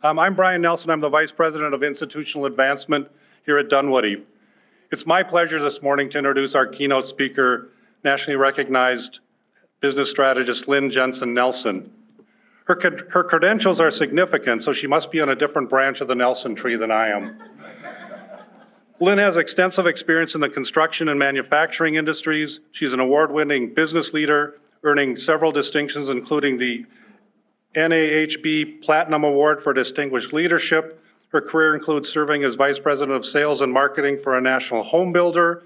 I'm Brian Nelson. I'm the Vice President of Institutional Advancement here at Dunwoody. It's my pleasure this morning to introduce our keynote speaker, nationally recognized business strategist Lynne Jensen-Nelson. Her credentials are significant, so she must be on a different branch of the Nelson tree than I am. Lynne has extensive experience in the construction and manufacturing industries. She's an award-winning business leader, earning several distinctions, including the NAHB Platinum Award for Distinguished Leadership. Her career includes serving as Vice President of Sales and Marketing for a national home builder,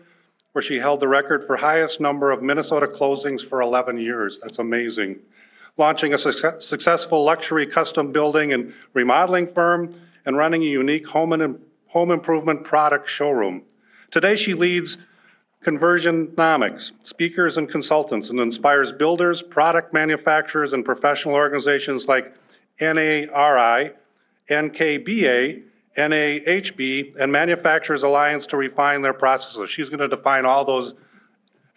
where she held the record for highest number of Minnesota closings for 11 years. That's amazing. Launching a successful luxury custom building and remodeling firm, and running a unique home improvement product showroom. Today she leads Conversion-omics Speakers and Consultants and inspires builders, product manufacturers, and professional organizations like NARI, NKBA, NAHB, and Manufacturers Alliance to refine their processes. She's going to define all those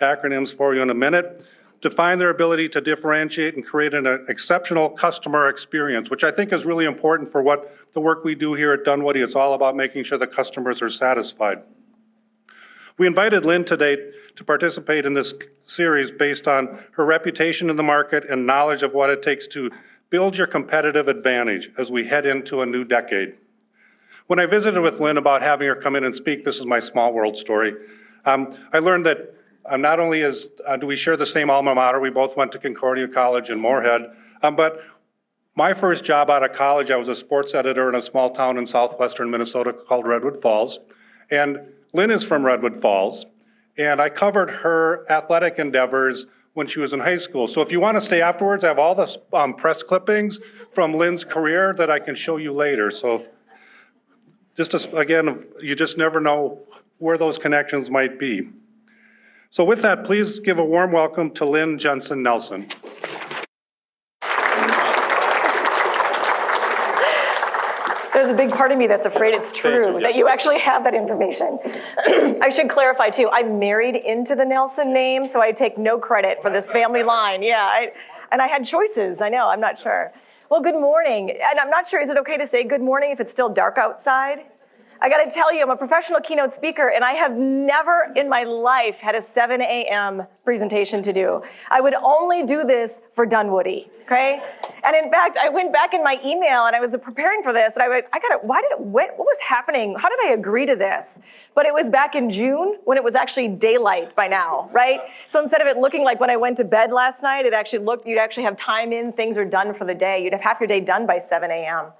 acronyms for you in a minute. Define their ability to differentiate and create an exceptional customer experience, which I think is really important for what the work we do here at Dunwoody. It's all about making sure the customers are satisfied. We invited Lynne today to participate in this series based on her reputation in the market and knowledge of what it takes to build your competitive advantage as we head into a new decade. When I visited with Lynne about having her come in and speak, this is my small world story, I learned that not only do we share the same alma mater, we both went to Concordia College in Moorhead, but my first job out of college, I was a sports editor in a small town in southwestern Minnesota called Redwood Falls. And Lynne is from Redwood Falls, and I covered her athletic endeavors when she was in high school. So if you want to stay afterwards, I have all the press clippings from Lynne's career that I can show you later. So again, you just never know where those connections might be. So with that, please give a warm welcome to Lynne Jensen-Nelson. There's a big part of me that's afraid it's true, that you actually have that information. I should clarify too, I'm married into the Nelson name, so I take no credit for this family line. Yeah, and I had choices, I know, I'm not sure. Well, good morning. And I'm not sure, is it okay to say good morning if it's still dark outside? I gotta tell you, I'm a professional keynote speaker, and I have never in my life had a 7 a.m. presentation to do. I would only do this for Dunwoody, okay? And in fact, I went back in my email and I was preparing for this, and what was happening? How did I agree to this? But it was back in June when it was actually daylight by now, right? So instead of it looking like when I went to bed last night, it actually looked, you'd actually have time in, things are done for the day. You'd have half your day done by 7 a.m.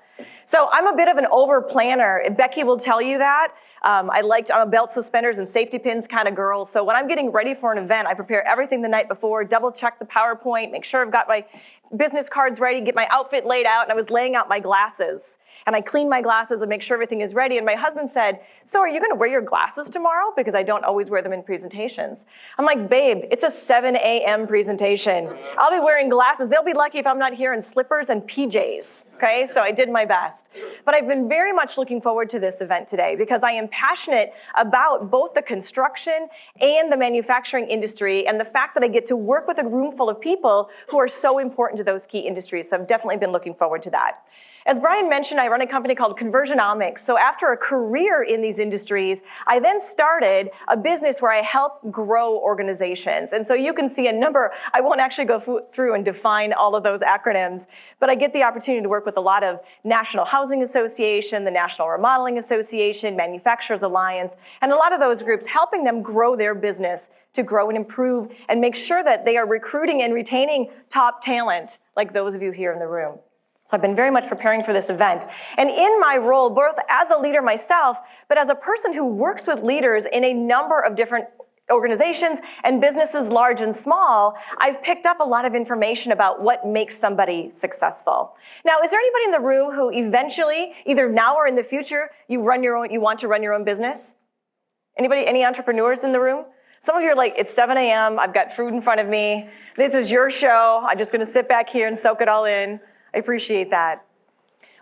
So I'm a bit of an over planner. Becky will tell you that. I'm a belt suspenders and safety pins kind of girl. So when I'm getting ready for an event, I prepare everything the night before, double check the PowerPoint, make sure I've got my business cards ready, get my outfit laid out, and I was laying out my glasses. And I clean my glasses and make sure everything is ready. And my husband said, so are you gonna wear your glasses tomorrow? Because I don't always wear them in presentations. I'm like, babe, it's a 7 a.m. presentation. I'll be wearing glasses. They'll be lucky if I'm not here in slippers and PJs, okay? So I did my best. But I've been very much looking forward to this event today because I am passionate about both the construction and the manufacturing industry and the fact that I get to work with a room full of people who are so important to those key industries. So I've definitely been looking forward to that. As Brian mentioned, I run a company called Conversion-omics. So after a career in these industries, I then started a business where I help grow organizations. And so you can see a number, I won't actually go through and define all of those acronyms, but I get the opportunity to work with a lot of National Housing Association, the National Remodeling Association, Manufacturers Alliance, and a lot of those groups, helping them grow their business to grow and improve and make sure that they are recruiting and retaining top talent like those of you here in the room. So I've been very much preparing for this event. And in my role, both as a leader myself, but as a person who works with leaders in a number of different organizations and businesses large and small, I've picked up a lot of information about what makes somebody successful. Now, is there anybody in the room who eventually, either now or in the future, you want to run your own business? Anybody, any entrepreneurs in the room? Some of you are like, it's 7 a.m., I've got food in front of me, this is your show, I'm just gonna sit back here and soak it all in. I appreciate that.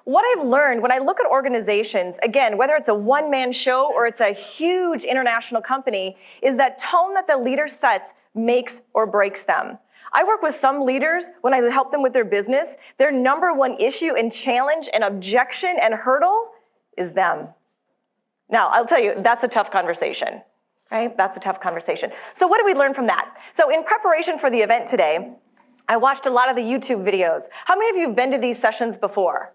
What I've learned when I look at organizations, again, whether it's a one-man show or it's a huge international company, is that tone that the leader sets makes or breaks them. I work with some leaders when I help them with their business, their number one issue and challenge and objection and hurdle is them. Now, I'll tell you, that's a tough conversation, right? That's a tough conversation. So what did we learn from that? So in preparation for the event today, I watched a lot of the YouTube videos. How many of you have been to these sessions before?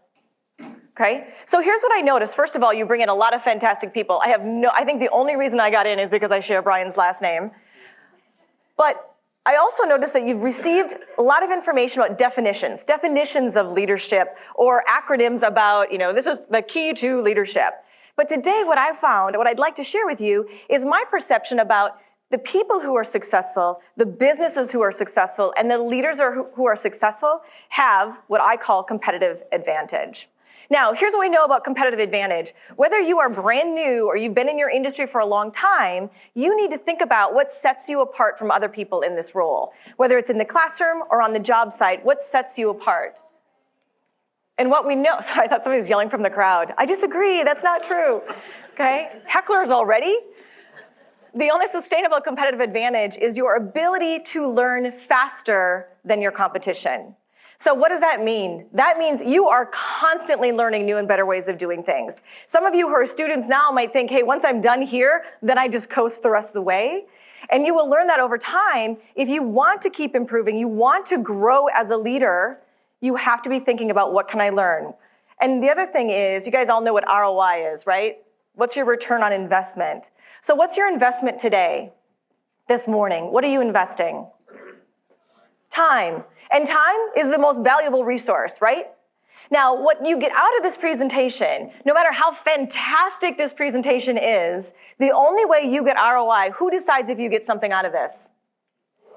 Okay, so here's what I noticed. First of all, you bring in a lot of fantastic people. I think the only reason I got in is because I share Brian's last name. But I also noticed that you've received a lot of information about definitions of leadership, or acronyms about, this is the key to leadership. But today what I found, what I'd like to share with you, is my perception about the people who are successful, the businesses who are successful, and the leaders who are successful have what I call competitive advantage. Now, here's what we know about competitive advantage. Whether you are brand new or you've been in your industry for a long time, you need to think about what sets you apart from other people in this role. Whether it's in the classroom or on the job site, what sets you apart? And what we know, sorry, I thought somebody was yelling from the crowd. I disagree, that's not true, okay? Hecklers already? The only sustainable competitive advantage is your ability to learn faster than your competition. So what does that mean? That means you are constantly learning new and better ways of doing things. Some of you who are students now might think, hey, once I'm done here, then I just coast the rest of the way. And you will learn that over time. If you want to keep improving, you want to grow as a leader, you have to be thinking about what can I learn? And the other thing is, you guys all know what ROI is, right? What's your return on investment? So what's your investment today, this morning? What are you investing? Time. And time is the most valuable resource, right? Now, what you get out of this presentation, no matter how fantastic this presentation is, the only way you get ROI, who decides if you get something out of this?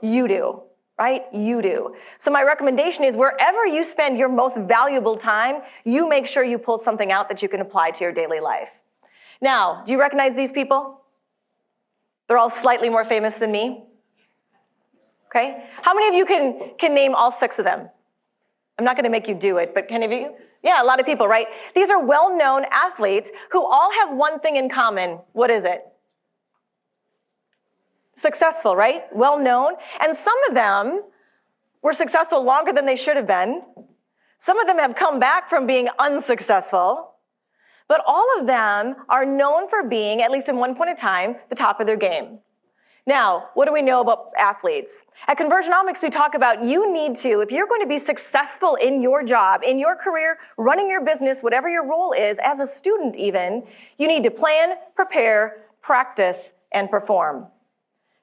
You do, right? You do. So my recommendation is wherever you spend your most valuable time, you make sure you pull something out that you can apply to your daily life. Now, do you recognize these people? They're all slightly more famous than me. Okay? How many of you can name all 6 of them? I'm not going to make you do it, but can any of you? Yeah, a lot of people, right? These are well-known athletes who all have one thing in common. What is it? Successful, right? Well-known. And some of them were successful longer than they should have been. Some of them have come back from being unsuccessful. But all of them are known for being, at least in one point in time, the top of their game. Now, what do we know about athletes? At Conversion-omics, we talk about you need to, if you're going to be successful in your job, in your career, running your business, whatever your role is, as a student even, you need to plan, prepare, practice, and perform.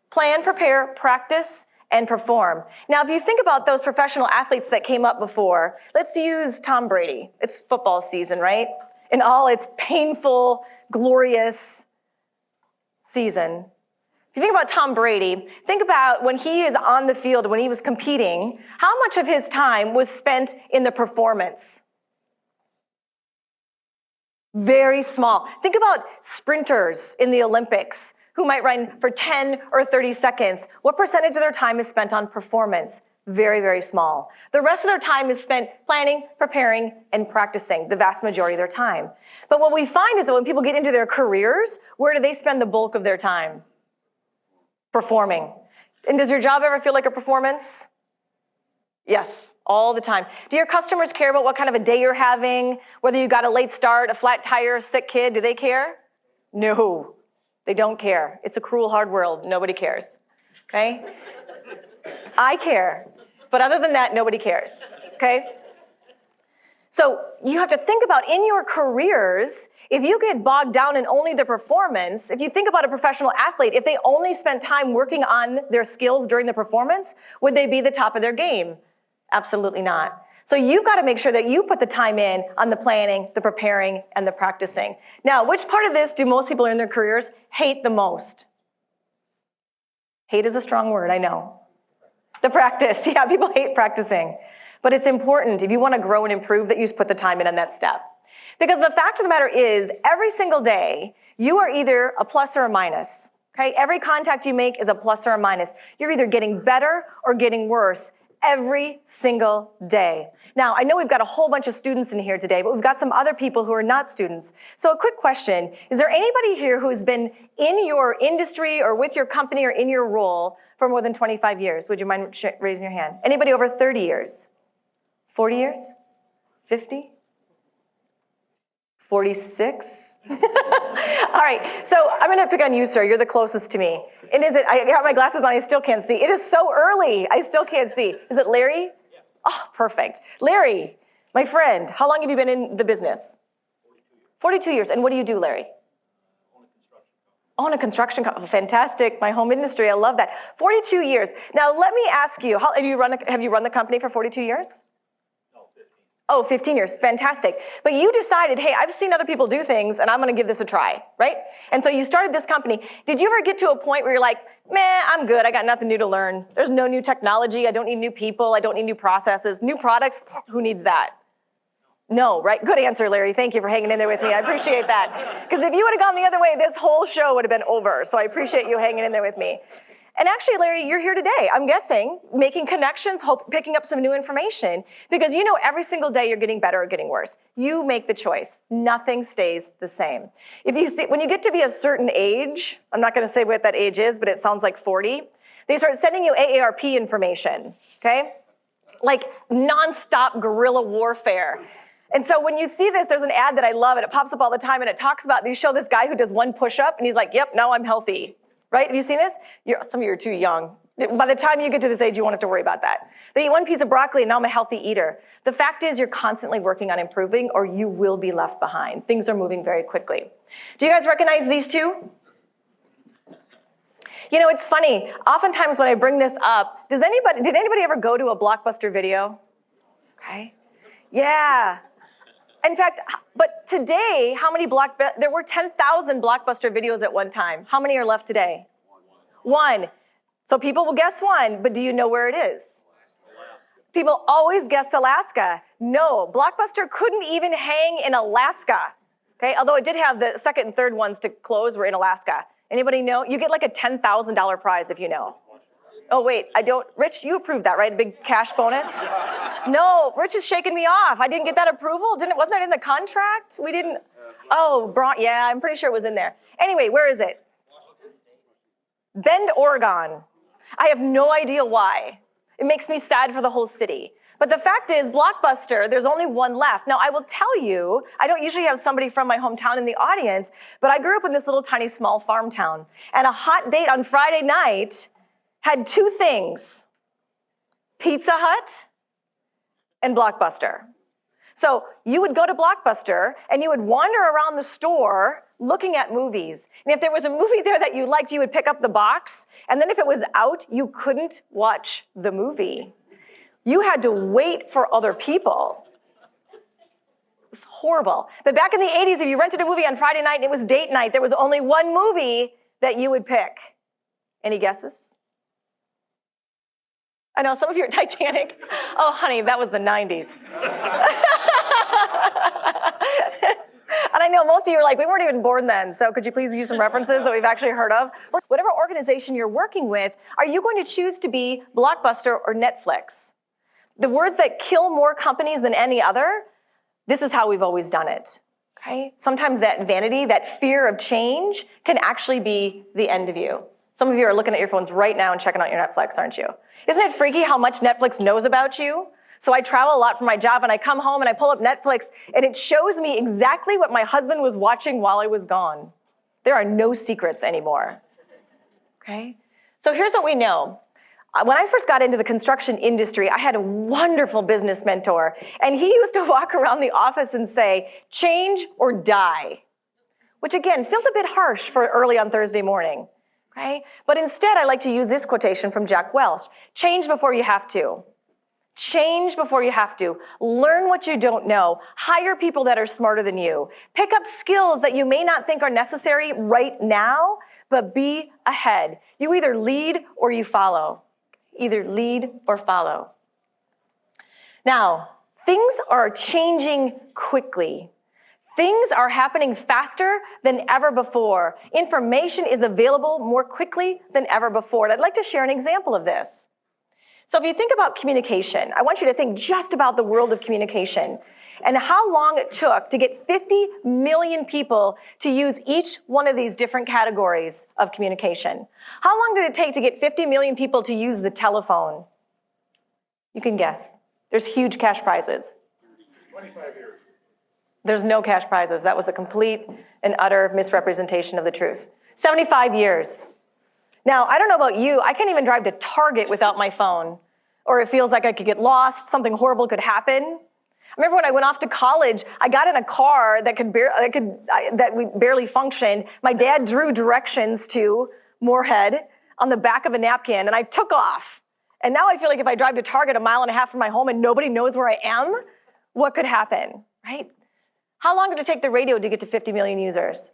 Plan, prepare, practice, and perform. Now, if you think about those professional athletes that came up before, let's use Tom Brady. It's football season, right? In all its painful, glorious season. If you think about Tom Brady, think about when he is on the field, when he was competing, how much of his time was spent in the performance? Very small. Think about sprinters in the Olympics who might run for 10 or 30 seconds. What percentage of their time is spent on performance? Very, very small. The rest of their time is spent planning, preparing, and practicing, the vast majority of their time. But what we find is that when people get into their careers, where do they spend the bulk of their time? Performing. And does your job ever feel like a performance? Yes, all the time. Do your customers care about what kind of a day you're having? Whether you got a late start, a flat tire, a sick kid, do they care? No, they don't care. It's a cruel, hard world. Nobody cares, okay? I care, but other than that, nobody cares, okay? So you have to think about in your careers, if you get bogged down in only the performance, if you think about a professional athlete, if they only spent time working on their skills during the performance, would they be the top of their game? Absolutely not. So you've got to make sure that you put the time in on the planning, the preparing, and the practicing. Now, which part of this do most people in their careers hate the most? Hate is a strong word, I know. The practice, yeah, people hate practicing. But it's important, if you want to grow and improve, that you put the time in on that step. Because the fact of the matter is, every single day, you are either a plus or a minus. Okay? Every contact you make is a plus or a minus. You're either getting better or getting worse every single day. Now, I know we've got a whole bunch of students in here today, but we've got some other people who are not students. So a quick question, is there anybody here who has been in your industry or with your company or in your role for more than 25 years? Would you mind raising your hand? Anybody over 30 years? 40 years? 50? 46? All right, so I'm gonna pick on you, sir. You're the closest to me. And is it, I got my glasses on, I still can't see. It is so early, I still can't see. Is it Larry? Yeah. Oh, perfect. Larry, my friend, how long have you been in the business? 42 years. And what do you do, Larry? Own a construction company. Fantastic, my home industry, I love that. 42 years. Now let me ask you, have you run the company for 42 years? Oh, 15 years, fantastic. But you decided, hey, I've seen other people do things and I'm gonna give this a try, right? And so you started this company. Did you ever get to a point where you're like, man, I'm good, I got nothing new to learn. There's no new technology, I don't need new people, I don't need new processes. New products, who needs that? No, right? Good answer, Larry. Thank you for hanging in there with me. I appreciate that. Because if you would have gone the other way, this whole show would have been over. So I appreciate you hanging in there with me. And actually, Larry, you're here today, I'm guessing, making connections, picking up some new information, because you know every single day you're getting better or getting worse. You make the choice. Nothing stays the same. If you see, when you get to be a certain age, I'm not gonna say what that age is, but it sounds like 40, they start sending you AARP information, okay? Like nonstop guerrilla warfare. And so when you see this, there's an ad that I love, and it pops up all the time, and it talks about, you show this guy who does one push-up, and he's like, yep, now I'm healthy. Right? Have you seen this? Some of you are too young. By the time you get to this age, you won't have to worry about that. They eat one piece of broccoli, and now I'm a healthy eater. The fact is, you're constantly working on improving, or you will be left behind. Things are moving very quickly. Do you guys recognize these two? You know, it's funny. Oftentimes when I bring this up, did anybody ever go to a Blockbuster video? Okay. Yeah. In fact, but today, how many there were 10,000 Blockbuster videos at one time. How many are left today? One. So people will guess one, but do you know where it is? People always guess Alaska. No, Blockbuster couldn't even hang in Alaska. Okay, although it did have the second and third ones to close were in Alaska. Anybody know? You get like a $10,000 prize if you know. Oh wait, I don't, Rich, you approved that, right? A big cash bonus? No, Rich is shaking me off. I didn't get that approval. Wasn't that in the contract? We didn't, oh, yeah, I'm pretty sure it was in there. Anyway, where is it? Bend, Oregon. I have no idea why. It makes me sad for the whole city. But the fact is, Blockbuster, there's only one left. Now, I will tell you, I don't usually have somebody from my hometown in the audience, but I grew up in this little tiny small farm town. And a hot date on Friday night had two things, Pizza Hut and Blockbuster. So you would go to Blockbuster and you would wander around the store looking at movies. And if there was a movie there that you liked, you would pick up the box. And then if it was out, you couldn't watch the movie. You had to wait for other people. It's horrible. But back in the 80s, if you rented a movie on Friday night and it was date night, there was only one movie that you would pick. Any guesses? I know, some of you are Titanic. Oh, honey, that was the 90s. And I know most of you are like, we weren't even born then, so could you please use some references that we've actually heard of? Whatever organization you're working with, are you going to choose to be Blockbuster or Netflix? The words that kill more companies than any other, this is how we've always done it. Okay? Sometimes that vanity, that fear of change can actually be the end of you. Some of you are looking at your phones right now and checking out your Netflix, aren't you? Isn't it freaky how much Netflix knows about you? So I travel a lot for my job and I come home and I pull up Netflix and it shows me exactly what my husband was watching while I was gone. There are no secrets anymore, okay? So here's what we know. When I first got into the construction industry, I had a wonderful business mentor, and he used to walk around the office and say, change or die, which again, feels a bit harsh for early on Thursday morning. Okay? But instead, I like to use this quotation from Jack Welch. Change before you have to. Change before you have to. Learn what you don't know. Hire people that are smarter than you. Pick up skills that you may not think are necessary right now, but be ahead. You either lead or you follow. Either lead or follow. Now, things are changing quickly. Things are happening faster than ever before. Information is available more quickly than ever before. And I'd like to share an example of this. So if you think about communication, I want you to think just about the world of communication and how long it took to get 50 million people to use each one of these different categories of communication. How long did it take to get 50 million people to use the telephone? You can guess. There's huge cash prizes. 25 years. There's no cash prizes. That was a complete and utter misrepresentation of the truth. 75 years. Now, I don't know about you, I can't even drive to Target without my phone, or it feels like I could get lost, something horrible could happen. I remember when I went off to college, I got in a car that we barely functioned. My dad drew directions to Moorhead on the back of a napkin, and I took off. And now I feel like if I drive to Target 1.5 miles from my home and nobody knows where I am, what could happen, right? How long did it take the radio to get to 50 million users?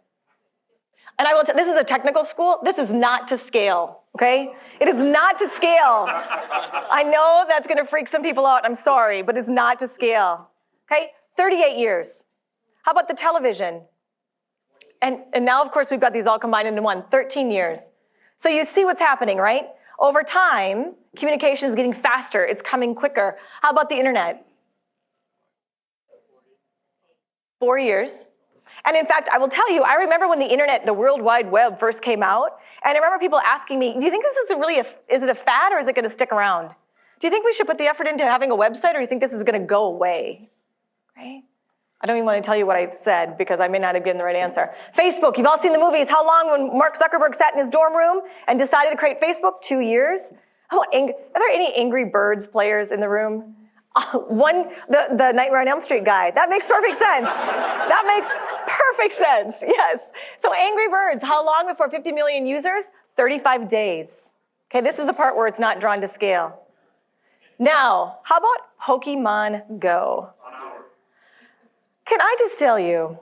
And I will tell, this is a technical school. This is not to scale, okay? It is not to scale. I know that's gonna freak some people out, I'm sorry, but it's not to scale, okay? 38 years. How about the television? And now, of course, we've got these all combined into one, 13 years. So you see what's happening, right? Over time, communication is getting faster, it's coming quicker. How about the internet? 4 years. And in fact, I will tell you, I remember when the internet, the World Wide Web first came out, and I remember people asking me, do you think this is is it a fad or is it gonna stick around? Do you think we should put the effort into having a website, or do you think this is gonna go away? Okay? I don't even wanna tell you what I said because I may not have given the right answer. Facebook, you've all seen the movies. How long when Mark Zuckerberg sat in his dorm room and decided to create Facebook? 2 years. Are there any Angry Birds players in the room? The Nightmare on Elm Street guy. That makes perfect sense. That makes perfect sense, yes. So Angry Birds, how long before 50 million users? 35 days. Okay, this is the part where it's not drawn to scale. Now, how about Pokemon Go? Can I just tell you,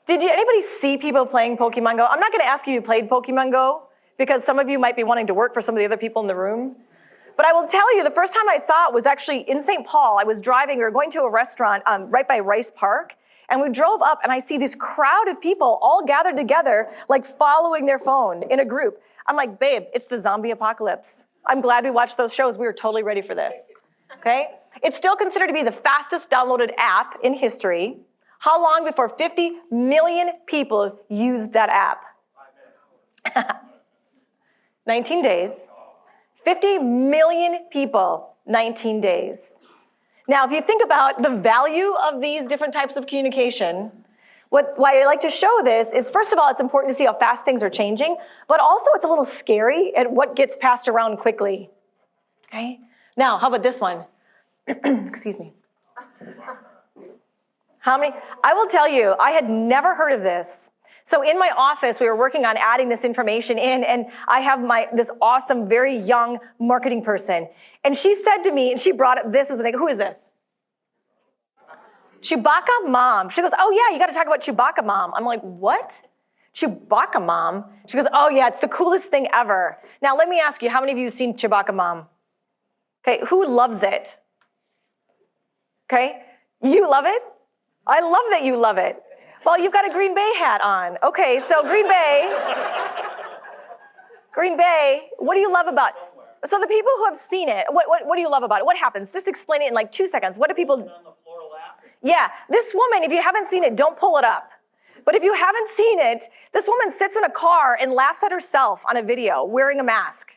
did anybody see people playing Pokemon Go? I'm not gonna ask you if you played Pokemon Go because some of you might be wanting to work for some of the other people in the room. But I will tell you, the first time I saw it was actually in St. Paul. I was driving, we were going to a restaurant right by Rice Park, and we drove up and I see this crowd of people all gathered together, like following their phone in a group. I'm like, babe, it's the zombie apocalypse. I'm glad we watched those shows. We were totally ready for this, okay? It's still considered to be the fastest downloaded app in history. How long before 50 million people used that app? 19 days. 50 million people, 19 days. Now, if you think about the value of these different types of communication, why I like to show this is, first of all, it's important to see how fast things are changing, but also it's a little scary at what gets passed around quickly, okay? Now, how about this one? Excuse me. I will tell you, I had never heard of this. So in my office, we were working on adding this information in, and I have this awesome, very young marketing person. And she said to me, and she brought up this as who is this? Chewbacca Mom. She goes, oh yeah, you gotta talk about Chewbacca Mom. I'm like, what? Chewbacca Mom? She goes, oh yeah, it's the coolest thing ever. Now let me ask you, how many of you have seen Chewbacca Mom? Okay, who loves it? Okay, you love it? I love that you love it. Well, you've got a Green Bay hat on. Okay, so Green Bay, what do you love about it? So the people who have seen it, what do you love about it? What happens? Just explain it in like 2 seconds. What do people... On the floor laughing. Yeah, this woman, if you haven't seen it, don't pull it up. But if you haven't seen it, this woman sits in a car and laughs at herself on a video wearing a mask.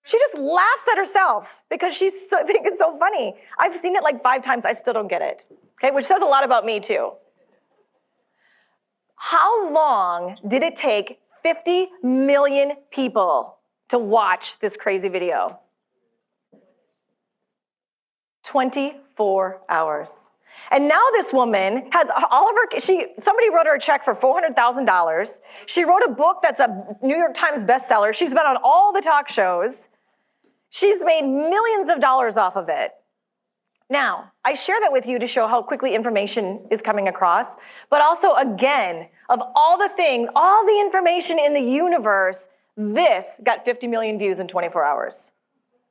She just laughs at herself because she's thinking it's so funny. I've seen it like 5 times, I still don't get it. Okay, which says a lot about me too. How long did it take 50 million people to watch this crazy video? 24 hours. And now this woman has all of her, somebody wrote her a check for $400,000. She wrote a book that's a New York Times bestseller. She's been on all the talk shows. She's made millions of dollars off of it. Now, I share that with you to show how quickly information is coming across, but also, again, of all the things, all the information in the universe, this got 50 million views in 24 hours,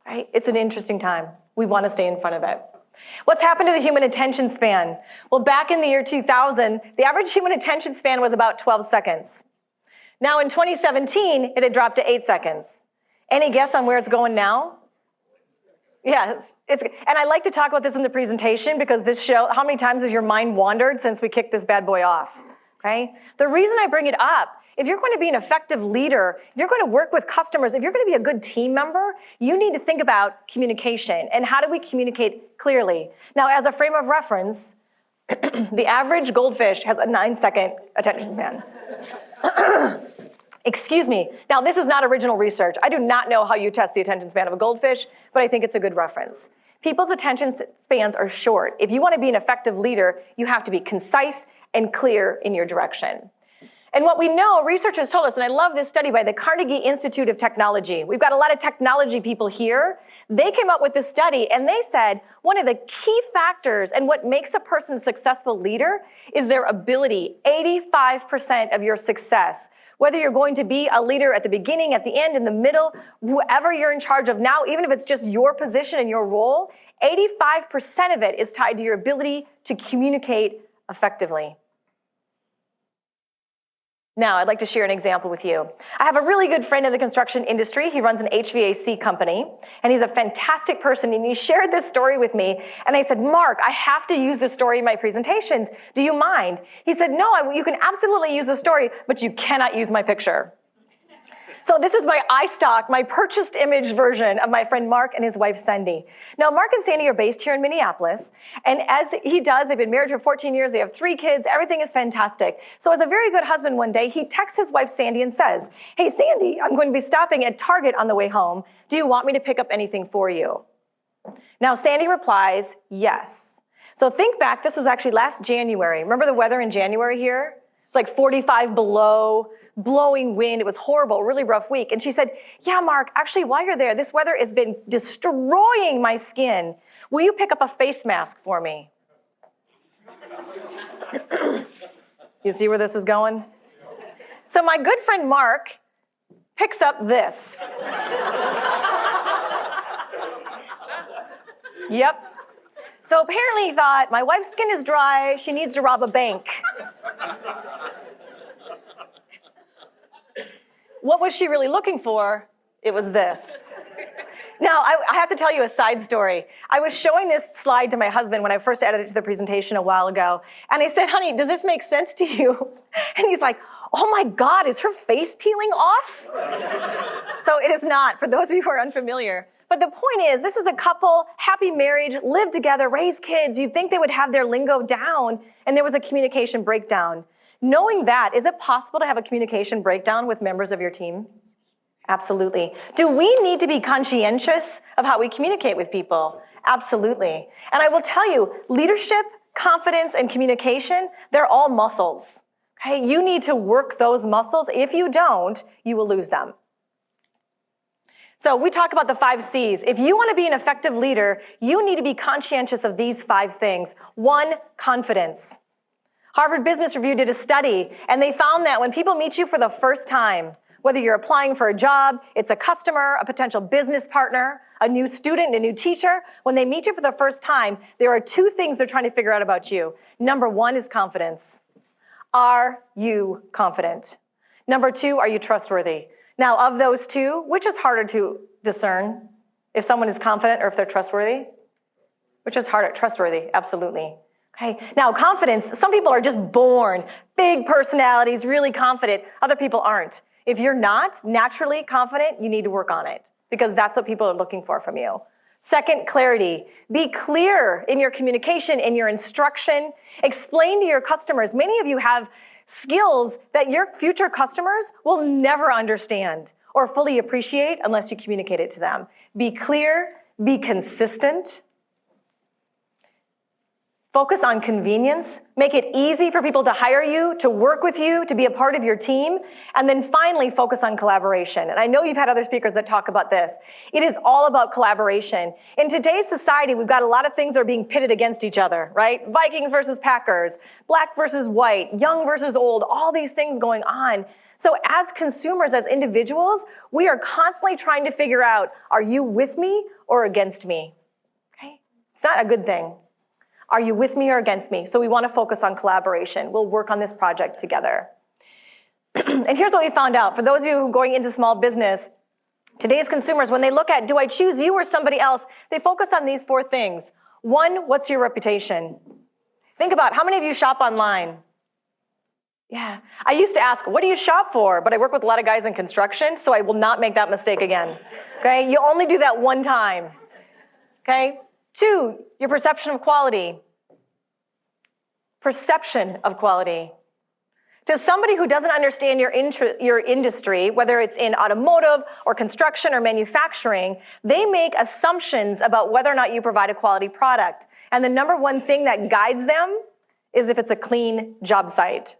right? It's an interesting time. We want to stay in front of it. What's happened to the human attention span? Well, back in the year 2000, the average human attention span was about 12 seconds. Now, in 2017, it had dropped to 8 seconds. Any guess on where it's going now? Yeah, and I like to talk about this in the presentation because this show, how many times has your mind wandered since we kicked this bad boy off, okay? The reason I bring it up, if you're going to be an effective leader, if you're going to work with customers, if you're going to be a good team member, you need to think about communication and how do we communicate clearly. Now, as a frame of reference, the average goldfish has a 9-second attention span. Excuse me. Now, this is not original research. I do not know how you test the attention span of a goldfish, but I think it's a good reference. People's attention spans are short. If you want to be an effective leader, you have to be concise and clear in your direction. And what we know, research has told us, and I love this study by the Carnegie Institute of Technology. We've got a lot of technology people here. They came up with this study, and they said one of the key factors and what makes a person a successful leader is their ability. 85% of your success, whether you're going to be a leader at the beginning, at the end, in the middle, whoever you're in charge of now, even if it's just your position and your role, 85% of it is tied to your ability to communicate effectively. Now, I'd like to share an example with you. I have a really good friend in the construction industry. He runs an HVAC company, and he's a fantastic person, and he shared this story with me, and I said, Mark, I have to use this story in my presentations. Do you mind? He said, no, you can absolutely use the story, but you cannot use my picture. So this is my iStock, my purchased image version of my friend Mark and his wife, Cindy. Now, Mark and Sandy are based here in Minneapolis, and as he does, they've been married for 14 years, they have 3 kids, everything is fantastic. So as a very good husband one day, he texts his wife, Sandy, and says, hey, Sandy, I'm going to be stopping at Target on the way home. Do you want me to pick up anything for you? Now, Sandy replies, yes. So think back, this was actually last January. Remember the weather in January here? It's like 45 below, blowing wind. It was horrible, really rough week. And she said, yeah, Mark, actually, while you're there, this weather has been destroying my skin. Will you pick up a face mask for me? You see where this is going? So my good friend Mark picks up this. Yep. So apparently he thought, my wife's skin is dry, she needs to rob a bank. What was she really looking for? It was this. Now, I have to tell you a side story. I was showing this slide to my husband when I first added it to the presentation a while ago, and I said, honey, does this make sense to you? And he's like, oh my God, is her face peeling off? So it is not, for those of you who are unfamiliar. But the point is, this is a couple, happy marriage, live together, raise kids. You'd think they would have their lingo down, and there was a communication breakdown. Knowing that, is it possible to have a communication breakdown with members of your team? Absolutely. Do we need to be conscientious of how we communicate with people? Absolutely. And I will tell you, leadership, confidence, and communication, they're all muscles. Okay? You need to work those muscles. If you don't, you will lose them. So we talk about the 5 C's. If you want to be an effective leader, you need to be conscientious of these 5 things. 1, confidence. Harvard Business Review did a study, and they found that when people meet you for the first time, whether you're applying for a job, it's a customer, a potential business partner, a new student, a new teacher, when they meet you for the first time, there are 2 things they're trying to figure out about you. Number 1 is confidence. Are you confident? Number 2, are you trustworthy? Now, of those 2, which is harder to discern? If someone is confident or if they're trustworthy? Which is harder? Trustworthy, absolutely. Okay. Now, confidence, some people are just born, big personalities, really confident. Other people aren't. If you're not naturally confident, you need to work on it because that's what people are looking for from you. 2nd, clarity. Be clear in your communication, in your instruction. Explain to your customers. Many of you have skills that your future customers will never understand or fully appreciate unless you communicate it to them. Be clear, be consistent. Focus on convenience. Make it easy for people to hire you, to work with you, to be a part of your team. And then finally, focus on collaboration. And I know you've had other speakers that talk about this. It is all about collaboration. In today's society, we've got a lot of things that are being pitted against each other, right? Vikings versus Packers, black versus white, young versus old, all these things going on. So as consumers, as individuals, we are constantly trying to figure out, are you with me or against me? Okay? It's not a good thing. Are you with me or against me? So we want to focus on collaboration. We'll work on this project together. And here's what we found out. For those of you who are going into small business, Today's consumers, when they look at, do I choose you or somebody else, they focus on these 4 things. 1, what's your reputation? Think about how many of you shop online? Yeah. I used to ask, what do you shop for? But I work with a lot of guys in construction, so I will not make that mistake again. Okay? You only do that 1 time. Okay? 2, your perception of quality. Perception of quality. To somebody who doesn't understand your industry, whether it's in automotive or construction or manufacturing, they make assumptions about whether or not you provide a quality product. And the number 1 thing that guides them is if it's a clean job site.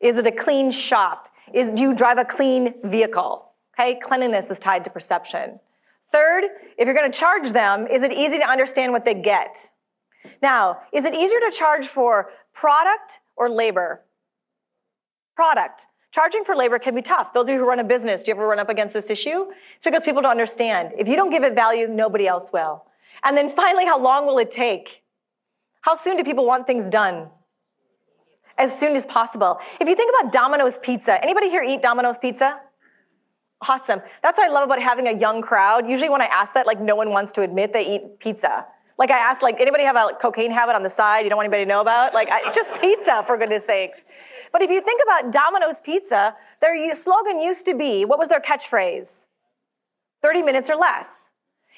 Is it a clean shop? Do you drive a clean vehicle? Okay, cleanliness is tied to perception. 3rd, if you're going to charge them, is it easy to understand what they get? Now, is it easier to charge for product or labor? Product. Charging for labor can be tough. Those of you who run a business, do you ever run up against this issue? It's because people don't understand. If you don't give it value, nobody else will. And then finally, how long will it take? How soon do people want things done? As soon as possible. If you think about Domino's Pizza, anybody here eat Domino's Pizza? Awesome. That's what I love about having a young crowd. Usually when I ask that, no one wants to admit they eat pizza. I asked, anybody have a cocaine habit on the side you don't want anybody to know about? It's just pizza, for goodness sakes. But if you think about Domino's Pizza, their slogan used to be, what was their catchphrase? 30 minutes or less.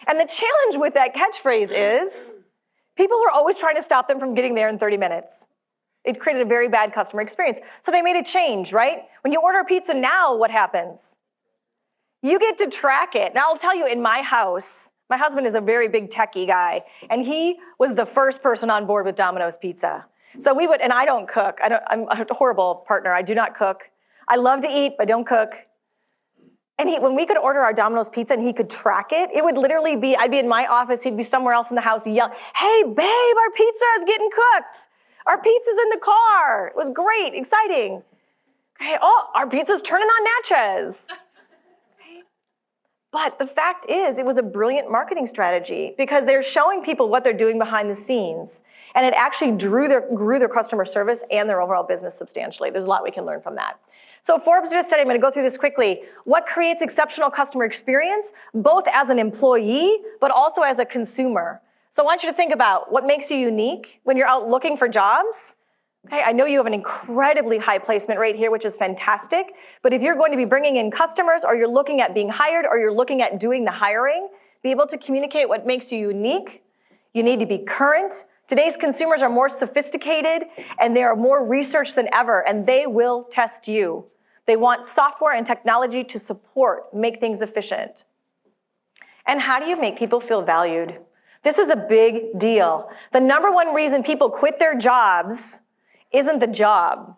And the challenge with that catchphrase is, people were always trying to stop them from getting there in 30 minutes. It created a very bad customer experience. So they made a change, right? When you order pizza now, what happens? You get to track it. Now I'll tell you, in my house, my husband is a very big techie guy, and he was the first person on board with Domino's Pizza. So we would, and I don't cook. I'm a horrible partner. I do not cook. I love to eat, but don't cook. And when we could order our Domino's Pizza and he could track it, it would literally be, I'd be in my office, he'd be somewhere else in the house yelling, hey, babe, our pizza is getting cooked. Our pizza's in the car. It was great, exciting. Okay, oh, our pizza's turning on nachos. But the fact is, it was a brilliant marketing strategy because they're showing people what they're doing behind the scenes. And it actually grew their customer service and their overall business substantially. There's a lot we can learn from that. So Forbes did a study, I'm going to go through this quickly. What creates exceptional customer experience, both as an employee, but also as a consumer? So I want you to think about what makes you unique when you're out looking for jobs. Okay, I know you have an incredibly high placement rate here, which is fantastic. But if you're going to be bringing in customers, or you're looking at being hired, or you're looking at doing the hiring, be able to communicate what makes you unique. You need to be current. Today's consumers are more sophisticated, and they are more researched than ever, and they will test you. They want software and technology to support, make things efficient. And how do you make people feel valued? This is a big deal. The number 1 reason people quit their jobs isn't the job,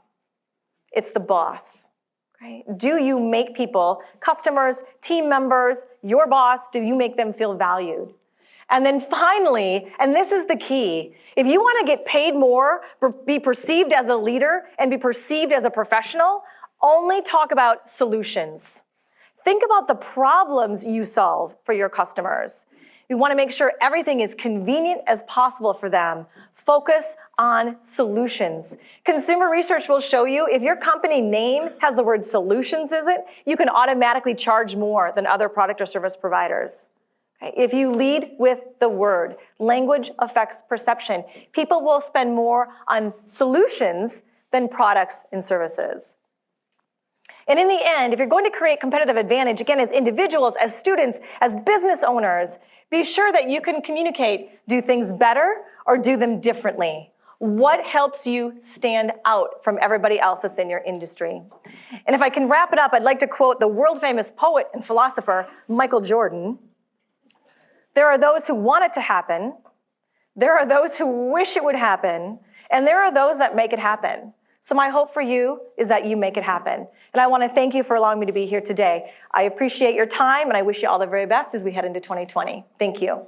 it's the boss. Okay? Do you make people, customers, team members, your boss, do you make them feel valued? And then finally, and this is the key, if you want to get paid more, be perceived as a leader, and be perceived as a professional, only talk about solutions. Think about the problems you solve for your customers. You want to make sure everything is convenient as possible for them. Focus on solutions. Consumer research will show you if your company name has the word solutions in it, you can automatically charge more than other product or service providers. Okay? If you lead with the word, language affects perception. People will spend more on solutions than products and services. And in the end, if you're going to create competitive advantage, again, as individuals, as students, as business owners, be sure that you can communicate, do things better or do them differently. What helps you stand out from everybody else that's in your industry? And if I can wrap it up, I'd like to quote the world-famous poet and philosopher, Michael Jordan. There are those who want it to happen, there are those who wish it would happen, and there are those that make it happen. So my hope for you is that you make it happen. And I want to thank you for allowing me to be here today. I appreciate your time, and I wish you all the very best as we head into 2020. Thank you.